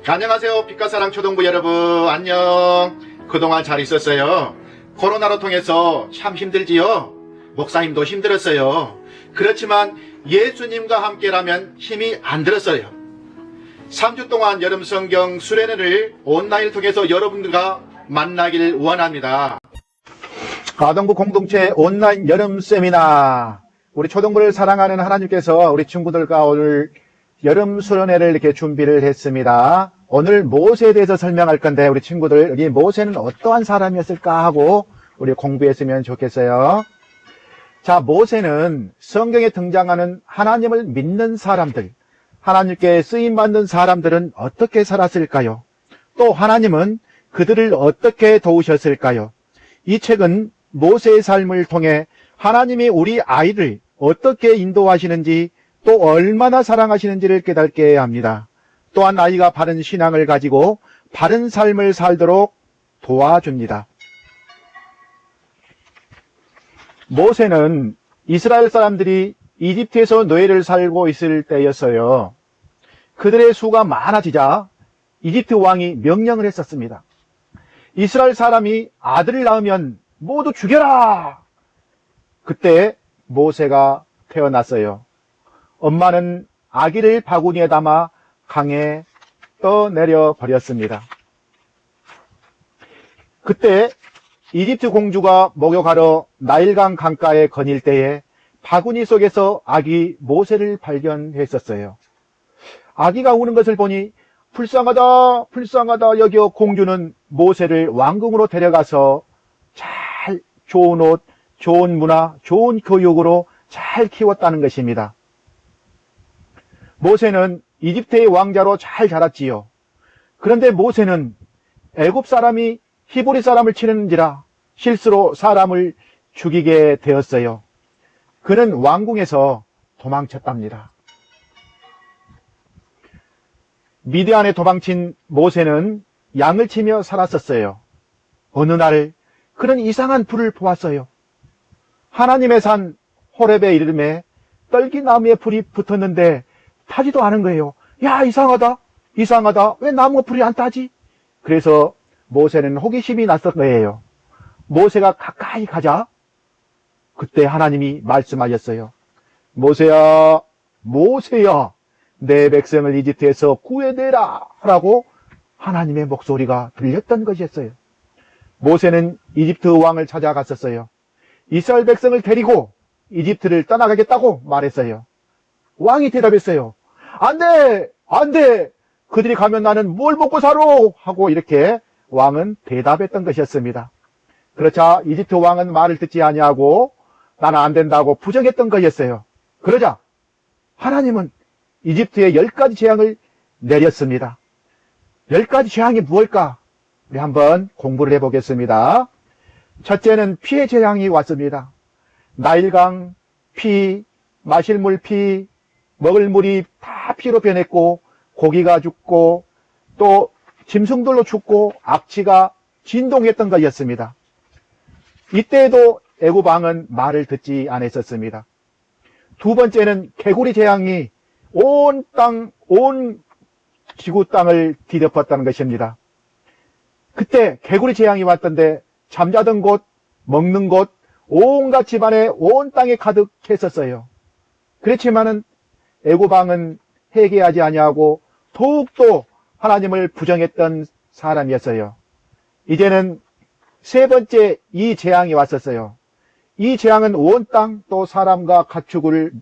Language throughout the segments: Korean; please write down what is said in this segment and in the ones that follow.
안녕하세요. 빛과사랑 초등부 여러분, 안녕. 그동안 잘 있었어요? 코로나로 통해서 참 힘들지요? 목사님도 힘들었어요. 그렇지만 예수님과 함께라면 힘이 안 들었어요. 3주 동안 여름 성경 수련회를 온라인을 통해서 여러분들과 만나길 원합니다. 아동부 공동체 온라인 여름 세미나. 우리 초등부를 사랑하는 하나님께서 우리 친구들과 오늘 여름 수련회를 이렇게 준비를 했습니다. 오늘 모세에 대해서 설명할 건데 우리 친구들 여기 모세는 어떠한 사람이었을까 하고 우리 공부했으면 좋겠어요. 자, 모세는 성경에 등장하는 하나님을 믿는 사람들, 하나님께 쓰임받는 사람들은 어떻게 살았을까요? 또 하나님은 그들을 어떻게 도우셨을까요? 이 책은 모세의 삶을 통해 하나님이 우리 아이를 어떻게 인도하시는지 또 얼마나 사랑하시는지를 깨닫게 합니다. 또한 아이가 바른 신앙을 가지고 바른 삶을 살도록 도와줍니다. 모세는 이스라엘 사람들이 이집트에서 노예를 살고 있을 때였어요. 그들의 수가 많아지자 이집트 왕이 명령을 했었습니다. 이스라엘 사람이 아들을 낳으면 모두 죽여라! 그때 모세가 태어났어요. 엄마는 아기를 바구니에 담아 강에 떠내려 버렸습니다. 그때 이집트 공주가 목욕하러 나일강 강가에 거닐 때에 바구니 속에서 아기 모세를 발견했었어요. 아기가 우는 것을 보니 불쌍하다 불쌍하다 여겨 공주는 모세를 왕궁으로 데려가서 잘 좋은 옷, 좋은 문화, 좋은 교육으로 잘 키웠다는 것입니다. 모세는 이집트의 왕자로 잘 자랐지요. 그런데 모세는 애굽 사람이 히브리 사람을 치는지라 실수로 사람을 죽이게 되었어요. 그는 왕궁에서 도망쳤답니다. 미디안에 도망친 모세는 양을 치며 살았었어요. 어느 날 그는 이상한 불을 보았어요. 하나님의 산 호렙에 이름에 떨기나무에 불이 붙었는데 타지도 않은 거예요. 야, 이상하다. 왜 나무가 불이 안 타지? 그래서 모세는 호기심이 났을 거예요. 모세가 가까이 가자. 그때 하나님이 말씀하셨어요. 모세야, 내 백성을 이집트에서 구해내라 라고 하나님의 목소리가 들렸던 것이었어요. 모세는 이집트 왕을 찾아갔었어요. 이스라엘 백성을 데리고 이집트를 떠나가겠다고 말했어요. 왕이 대답했어요. 안 돼! 그들이 가면 나는 뭘 먹고 살아! 하고 이렇게 왕은 대답했던 것이었습니다. 그렇자 이집트 왕은 말을 듣지 아니하고 나는 안 된다고 부정했던 것이었어요. 그러자 하나님은 이집트에 10가지 재앙을 내렸습니다. 10가지 재앙이 무엇일까? 우리 한번 공부를 해보겠습니다. 첫째는 피의 재앙이 왔습니다. 나일강 피, 마실 물 피, 먹을 물이 다 피로 변했고 고기가 죽고 또 짐승들로 죽고 악취가 진동했던 것이었습니다. 이때에도 애굽 왕은 말을 듣지 않았었습니다. 두 번째는 개구리 재앙이 온 지구 땅을 뒤덮었다는 것입니다. 그때 개구리 재앙이 왔던데 잠자던 곳, 먹는 곳, 온갖 집안에 온 땅에 가득했었어요. 그렇지만은 애굽 왕은 회개하지 아니하고 더욱더 하나님을 부정했던 사람이었어요. 이제는 세 번째 이 재앙이 왔었어요. 이 재앙은 온 땅 또 사람과 가축을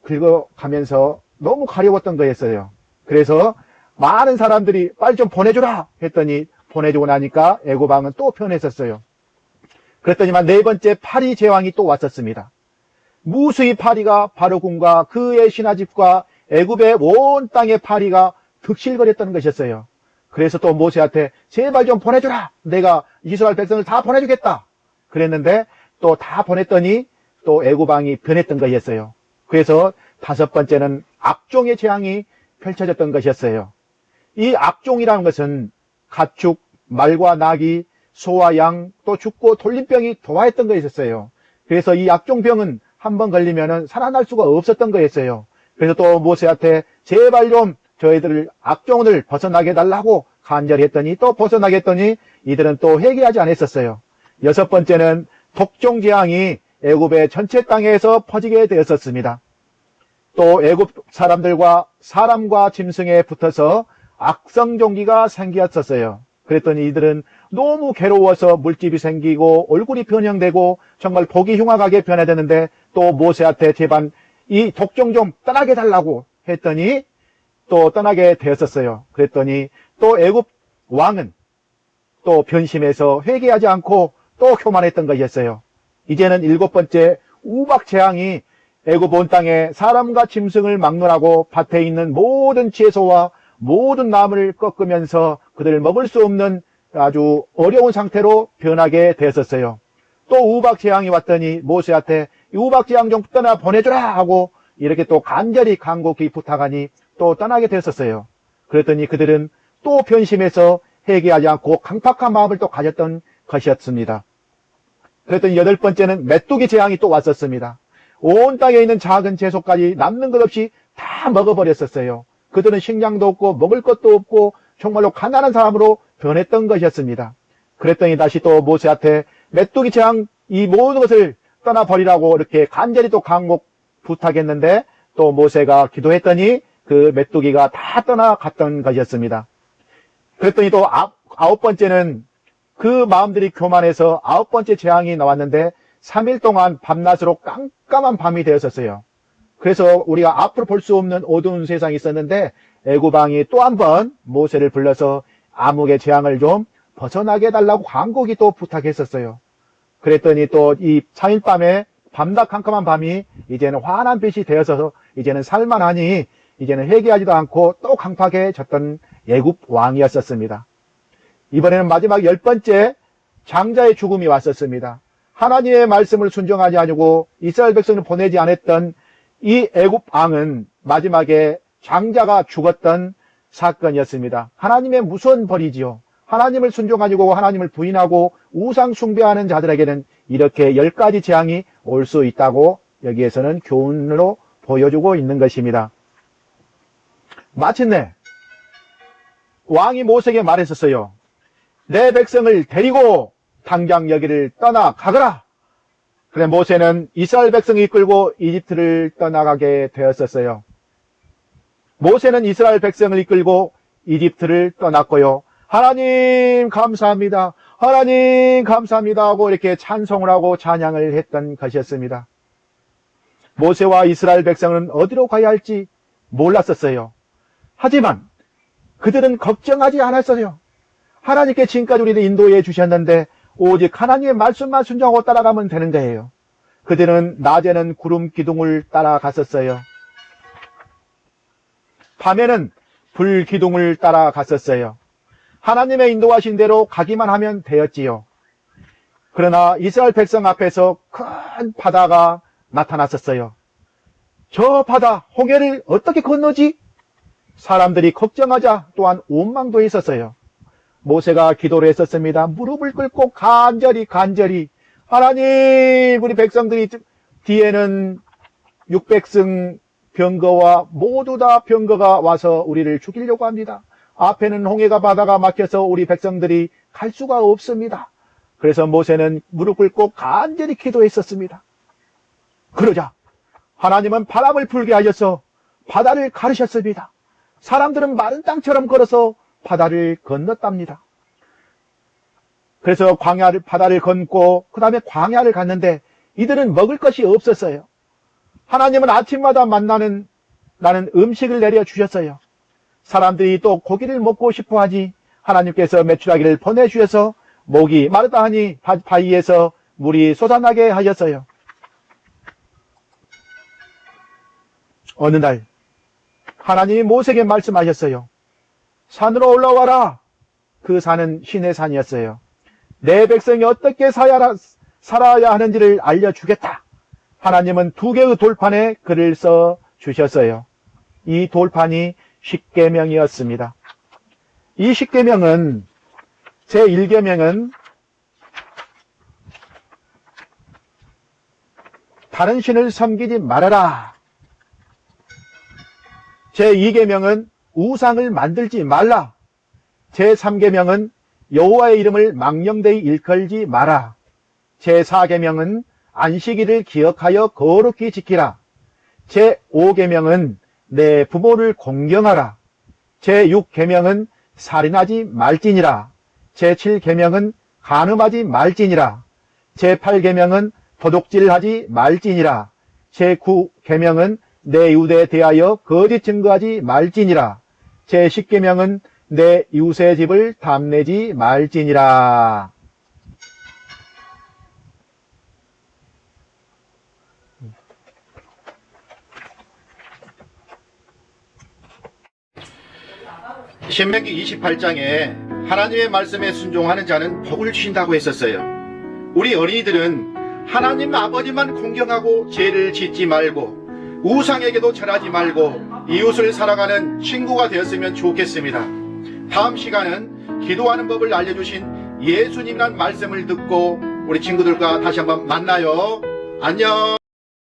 긁어가면서 너무 가려웠던 거였어요. 그래서 많은 사람들이 빨리 좀 보내주라 했더니 보내주고 나니까 애굽 왕은 또 변했었어요. 그랬더니만 네 번째 파리 재앙이 또 왔었습니다. 무수히 파리가 바로군과 그의 신하집과 애굽의 온 땅의 파리가 득실거렸던 것이었어요. 그래서 또 모세한테 제발 좀 보내주라. 내가 이스라엘 백성을 다 보내주겠다. 그랬는데 또 다 보냈더니 또 애굽 왕이 변했던 것이었어요. 그래서 다섯 번째는 악종의 재앙이 펼쳐졌던 것이었어요. 이 악종이라는 것은 가축, 말과 나귀, 소와 양, 또 죽고 돌림병이 도화했던 것이었어요. 그래서 이 악종병은 한번 걸리면은 살아날 수가 없었던 거였어요. 그래서 또 모세한테 제발 좀 저희들을 악종을 벗어나게 해달라고 간절히 했더니 또 벗어나게 했더니 이들은 또 회개하지 않았었어요. 여섯 번째는 독종 재앙이 애굽의 전체 땅에서 퍼지게 되었었습니다. 또 애굽 사람들과 사람과 짐승에 붙어서 악성종기가 생겼었어요. 그랬더니 이들은 너무 괴로워서 물집이 생기고 얼굴이 변형되고 정말 보기 흉악하게 변해되는데 또 모세한테 제발 이 독종 좀 떠나게 달라고 했더니 또 떠나게 되었었어요. 그랬더니 또 애굽 왕은 또 변심해서 회개하지 않고 또 교만했던 것이었어요. 이제는 일곱 번째 우박 재앙이 애굽 온 땅에 사람과 짐승을 막론하고 밭에 있는 모든 채소와 모든 나무를 꺾으면서 그들을 먹을 수 없는 아주 어려운 상태로 변하게 되었었어요. 또 우박 재앙이 왔더니 모세한테 우박 재앙 좀 떠나 보내주라 하고 이렇게 또 간절히 간곡히 부탁하니 또 떠나게 되었었어요. 그랬더니 그들은 또 변심해서 회개하지 않고 강팍한 마음을 또 가졌던 것이었습니다. 그랬더니 여덟 번째는 메뚜기 재앙이 또 왔었습니다. 온 땅에 있는 작은 채소까지 남는 것 없이 다 먹어버렸었어요. 그들은 식량도 없고 먹을 것도 없고 정말로 가난한 사람으로 변했던 것이었습니다. 그랬더니 다시 또 모세한테 메뚜기 재앙 이 모든 것을 떠나버리라고 이렇게 간절히 또 간곡 부탁했는데 또 모세가 기도했더니 그 메뚜기가 다 떠나갔던 것이었습니다. 그랬더니 또 아홉 번째는 그 마음들이 교만해서 아홉 번째 재앙이 나왔는데 3일 동안 밤낮으로 깜깜한 밤이 되었었어요. 그래서 우리가 앞으로 볼 수 없는 어두운 세상이 있었는데 애굽 왕이 또 한 번 모세를 불러서 암흑의 재앙을 좀 벗어나게 해달라고 간곡히 또 부탁했었어요. 그랬더니 또 이 3일 밤에 밤낮 캄캄한 밤이 이제는 환한 빛이 되어서 이제는 살만하니 이제는 회개하지도 않고 또 강팍해졌던 애굽 왕이었었습니다. 이번에는 마지막 10번째 장자의 죽음이 왔었습니다. 하나님의 말씀을 순종하지 않고 이스라엘 백성을 보내지 않았던 이 애굽 왕은 마지막에 장자가 죽었던 사건이었습니다. 하나님의 무서운 벌이지요. 하나님을 순종하고 하나님을 부인하고 우상 숭배하는 자들에게는 이렇게 10가지 재앙이 올 수 있다고 여기에서는 교훈으로 보여주고 있는 것입니다. 마침내 왕이 모세에게 말했었어요. 내 백성을 데리고 당장 여기를 떠나 가거라. 그래 모세는 이스라엘 백성이 이끌고 이집트를 떠나가게 되었었어요. 모세는 이스라엘 백성을 이끌고 이집트를 떠났고요. 하나님 감사합니다. 하나님 감사합니다 하고 이렇게 찬송을 하고 찬양을 했던 것이었습니다. 모세와 이스라엘 백성은 어디로 가야 할지 몰랐었어요. 하지만 그들은 걱정하지 않았어요. 하나님께 지금까지 우리를 인도해 주셨는데 오직 하나님의 말씀만 순종하고 따라가면 되는 거예요. 그들은 낮에는 구름 기둥을 따라갔었어요. 밤에는 불 기둥을 따라갔었어요. 하나님의 인도하신 대로 가기만 하면 되었지요. 그러나 이스라엘 백성 앞에서 큰 바다가 나타났었어요. 저 바다 홍해를 어떻게 건너지? 사람들이 걱정하자 또한 원망도 있었어요. 모세가 기도를 했었습니다. 무릎을 꿇고 간절히 하나님 우리 백성들이 뒤에는 600승 병거와 모두 다 병거가 와서 우리를 죽이려고 합니다. 앞에는 홍해가 바다가 막혀서 우리 백성들이 갈 수가 없습니다. 그래서 모세는 무릎 꿇고 간절히 기도했었습니다. 그러자 하나님은 바람을 불게 하셔서 바다를 가르셨습니다. 사람들은 마른 땅처럼 걸어서 바다를 건넜답니다. 그래서 바다를 건고 그 다음에 광야를 갔는데 이들은 먹을 것이 없었어요. 하나님은 아침마다 나는 음식을 내려주셨어요. 사람들이 또 고기를 먹고 싶어 하니 하나님께서 메추라기를 보내주셔서 목이 마르다 하니 바위에서 물이 솟아나게 하셨어요. 어느 날 하나님이 모세에게 말씀하셨어요. 산으로 올라와라. 그 산은 신의 산이었어요. 내 백성이 어떻게 살아야 하는지를 알려주겠다. 하나님은 2개의 돌판에 글을 써 주셨어요. 이 돌판이 십계명이었습니다. 이 십계명은 제1계명은 다른 신을 섬기지 말아라. 제2계명은 우상을 만들지 말라. 제3계명은 여호와의 이름을 망령되이 일컬지 마라. 제4계명은 안식일을 기억하여 거룩히 지키라. 제5계명은 내 부모를 공경하라. 제6계명은 살인하지 말지니라. 제7계명은 간음하지 말지니라. 제8계명은 도둑질하지 말지니라. 제9계명은 내 이웃에 대하여 거짓 증거하지 말지니라. 제10계명은 내 이웃의 집을 탐내지 말지니라. 신명기 28장에 하나님의 말씀에 순종하는 자는 복을 주신다고 했었어요. 우리 어린이들은 하나님 아버지만 공경하고 죄를 짓지 말고 우상에게도 절하지 말고 이웃을 사랑하는 친구가 되었으면 좋겠습니다. 다음 시간은 기도하는 법을 알려주신 예수님이란 말씀을 듣고 우리 친구들과 다시 한번 만나요. 안녕.